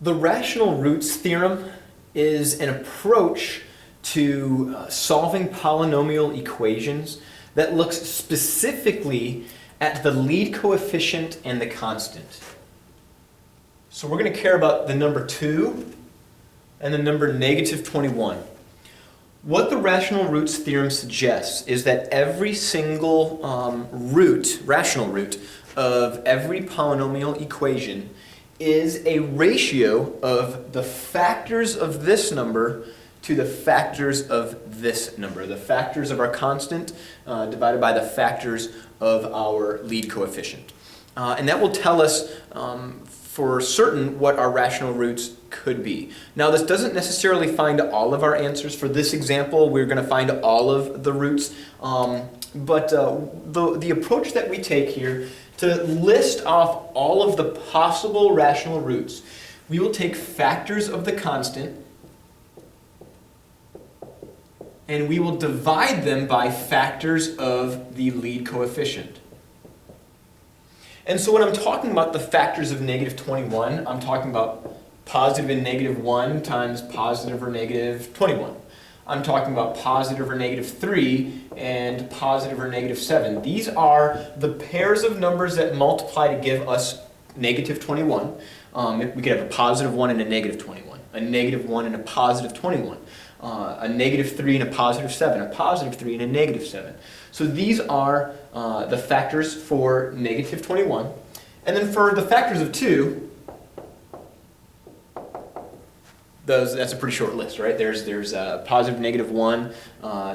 The rational roots theorem is an approach to solving polynomial equations that looks specifically at the lead coefficient and the constant. So we're going to care about the number 2 and the number -21. What the rational roots theorem suggests is that every single rational root of every polynomial equation is a ratio of the factors of this number to the factors of this number. The factors of our constant divided by the factors of our lead coefficient. And that will tell us for certain what our rational roots could be. Now, this doesn't necessarily find all of our answers. For this example, we're going to find all of the roots. But the approach that we take here to list off all of the possible rational roots, we will take factors of the constant and we will divide them by factors of the lead coefficient. And so when I'm talking about the factors of -21, I'm talking about positive and -1 times positive or -21. I'm talking about positive or -3 and positive or -7. These are the pairs of numbers that multiply to give us -21. We could have a positive 1 and a -21, a -1 and a positive 21, a -3 and a positive 7, a positive 3 and a -7. So these are the factors for -21. And then for the factors of 2, that's a pretty short list, right? There's positive -1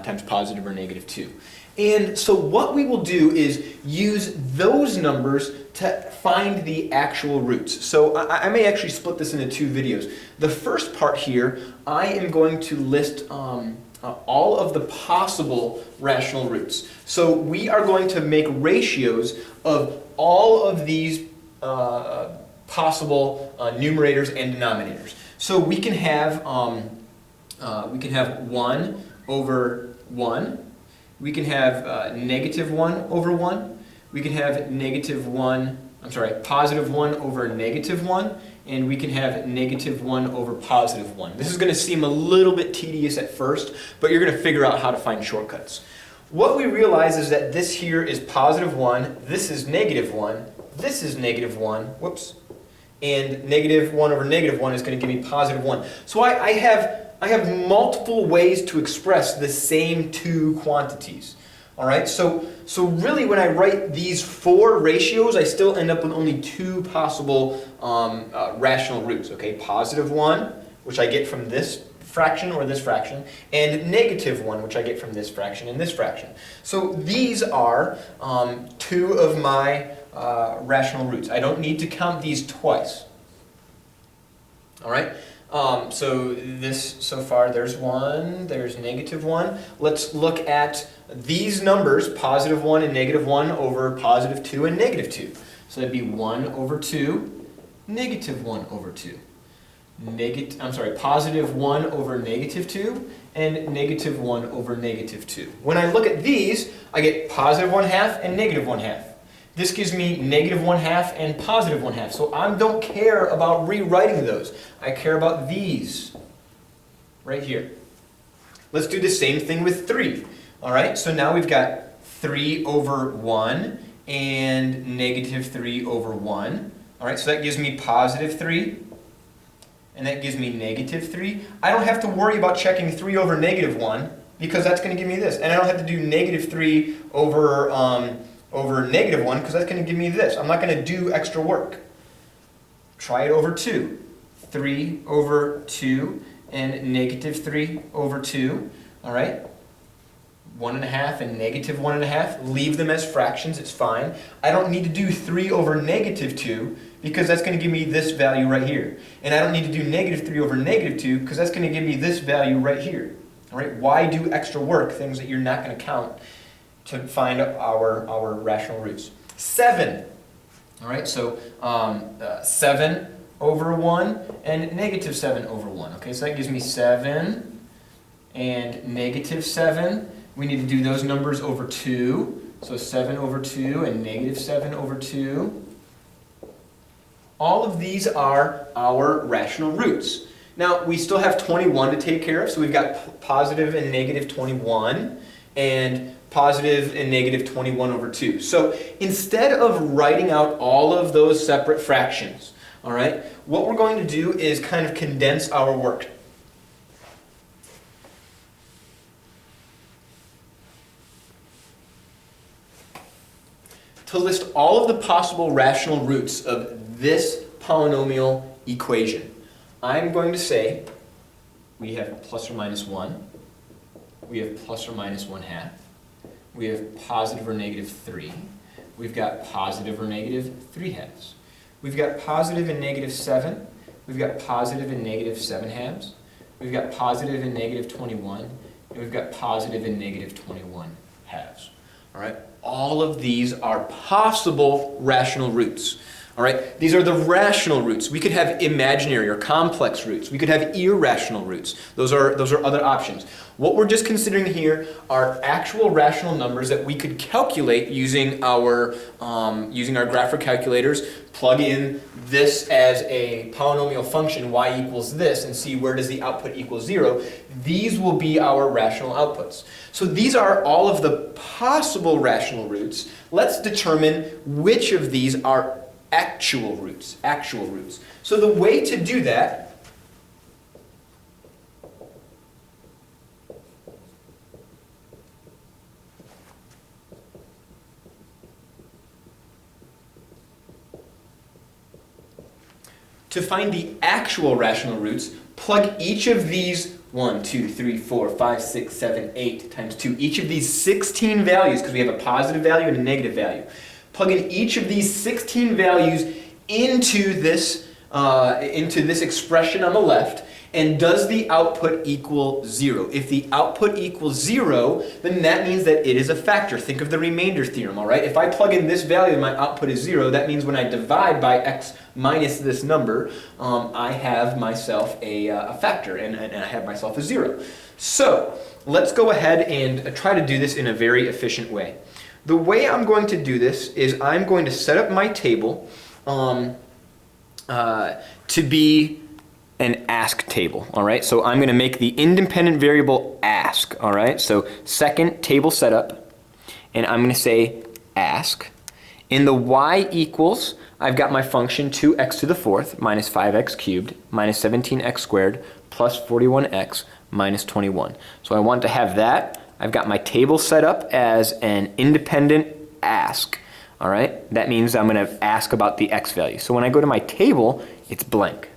times positive or -2. And so what we will do is use those numbers to find the actual roots. So I may actually split this into 2 videos. The first part here, I am going to list all of the possible rational roots. So we are going to make ratios of all of these possible numerators and denominators. So we can have 1 over 1. We can have -1 over 1. We can have positive 1 over -1. And we can have -1 over positive 1. This is going to seem a little bit tedious at first, but you're going to figure out how to find shortcuts. What we realize is that this here is positive 1, this is -1, this is -1, whoops, and -1 over -1 is going to give me positive 1. So I have multiple ways to express the same 2 quantities. All right, so really when I write these 4 ratios, I still end up with only 2 possible rational roots, okay? Positive 1, which I get from this fraction or this fraction, and -1, which I get from this fraction and this fraction. So these are 2 of my rational roots. I don't need to count these twice. All right? So far there's 1, there's -1. Let's look at these numbers, positive 1 and -1 over positive 2 and -2. So that'd be 1 over 2, -1 over 2. Positive 1 over -2 and -1 over -2. When I look at these, I get positive 1/2 and -1/2. This gives me -1/2 and positive 1/2. So I don't care about rewriting those. I care about these right here. Let's do the same thing with 3. All right, so now we've got 3 over 1 and -3 over 1. All right, so that gives me positive 3. And that gives me -3. I don't have to worry about checking 3 over -1 because that's going to give me this. And I don't have to do -3 over -1 because that's going to give me this. I'm not going to do extra work. Try it over 2. 3 over 2 and -3 over 2. All right? 1/2 and -1/2. Leave them as fractions. It's fine. I don't need to do 3 over -2 because that's going to give me this value right here. And I don't need to do -3 over -2 because that's going to give me this value right here. All right? Why do extra work, things that you're not going to count, to find our rational roots? 7. All right, so 7 over 1 and -7 over 1. Okay, so that gives me 7 and -7. We need to do those numbers over 2. So 7 over 2 and -7 over 2. All of these are our rational roots. Now, we still have 21 to take care of, so we've got positive and negative 21, and positive and negative 21 over 2. So instead of writing out all of those separate fractions, all right, what we're going to do is kind of condense our work. To list all of the possible rational roots of this polynomial equation, I'm going to say we have plus or minus 1, we have plus or minus 1/2, we have positive or negative 3, we've got positive or negative 3/2, we've got positive and negative 7, we've got positive and negative 7/2, we've got positive and negative 21, and we've got positive and negative 21/2. All right? All of these are possible rational roots. All right? These are the rational roots. We could have imaginary or complex roots. We could have irrational roots. Those are other options. What we're just considering here are actual rational numbers that we could calculate using our graphic calculators, plug in this as a polynomial function, y equals this, and see where does the output equal 0. These will be our rational outputs. So these are all of the possible rational roots. Let's determine which of these are actual roots. So the way to do that to find the actual rational roots, plug each of these 1, 2, 3, 4, 5, 6, 7, 8 times 2, each of these 16 values, because we have a positive value and a negative value. Plug in each of these 16 values into this expression on the left, and does the output equal 0? If the output equals 0, then that means that it is a factor. Think of the remainder theorem, all right? If I plug in this value and my output is 0, that means when I divide by x minus this number, I have myself a factor, and I have myself a 0. So let's go ahead and try to do this in a very efficient way. The way I'm going to do this is I'm going to set up my table to be an ask table, all right? So I'm going to make the independent variable ask, all right? So second table setup, and I'm going to say ask. In the y equals, I've got my function 2x to the fourth minus 5x cubed minus 17x squared plus 41x minus 21. So I want to have that. I've got my table set up as an independent ask, all right? That means I'm going to ask about the x value. So when I go to my table, it's blank.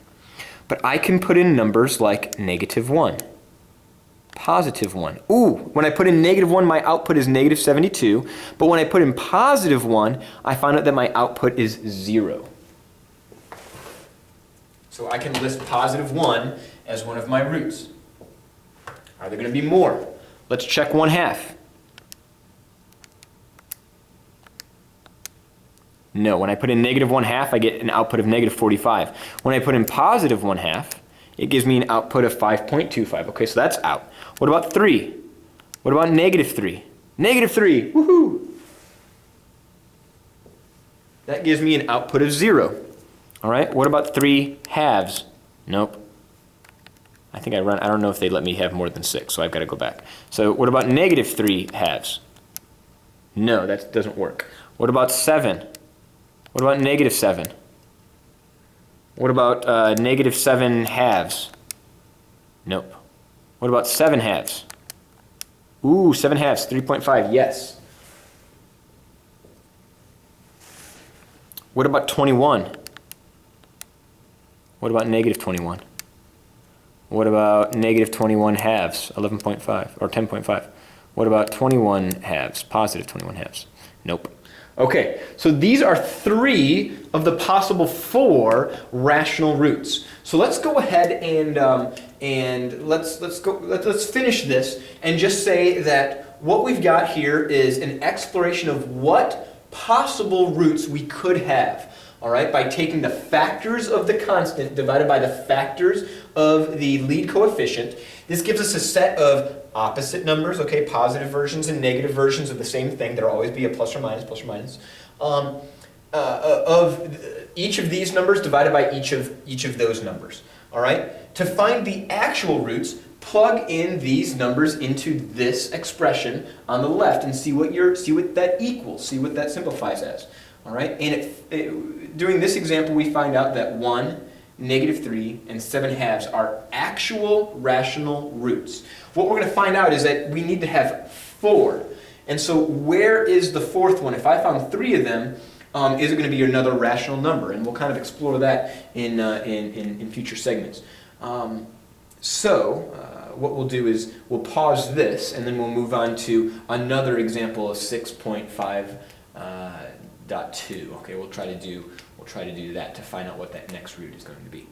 But I can put in numbers like -1, +1. Ooh, when I put in -1, my output is -72. But when I put in +1, I find out that my output is 0. So I can list +1 as one of my roots. Are there going to be more? Let's check 1/2. No, when I put in -1/2, I get an output of -45. When I put in +1/2, it gives me an output of 5.25. Okay, so that's out. What about 3? What about -3? -3, woohoo! That gives me an output of 0. All right, what about 3/2? Nope. I don't know if they let me have more than 6, so I've got to go back. So what about -3/2? No, that doesn't work. What about 7? What about -7? What about -7/2? Nope. What about 7/2? Ooh, 7/2, 3.5, yes. What about 21? What about -21? What about -21/2, 11.5, or 10.5? What about 21/2, +21/2? Nope. Okay, so these are 3 of the possible 4 rational roots. So let's go ahead and let's finish this and just say that what we've got here is an exploration of what possible roots we could have. All right, by taking the factors of the constant divided by the factors of the lead coefficient. This gives us a set of opposite numbers, okay, positive versions and negative versions of the same thing. There'll always be a plus or minus, of each of these numbers divided by each of those numbers. All right? To find the actual roots, plug in these numbers into this expression on the left and see what that equals, see what that simplifies as. All right? And doing this example, we find out that 1, -3, and 7/2 are actual rational roots. What we're going to find out is that we need to have 4. And so where is the fourth one? If I found 3 of them, is it going to be another rational number? And we'll kind of explore that in future segments. What we'll do is we'll pause this, and then we'll move on to another example of 6.5.2. Okay, we'll try to do that to find out what that next root is going to be.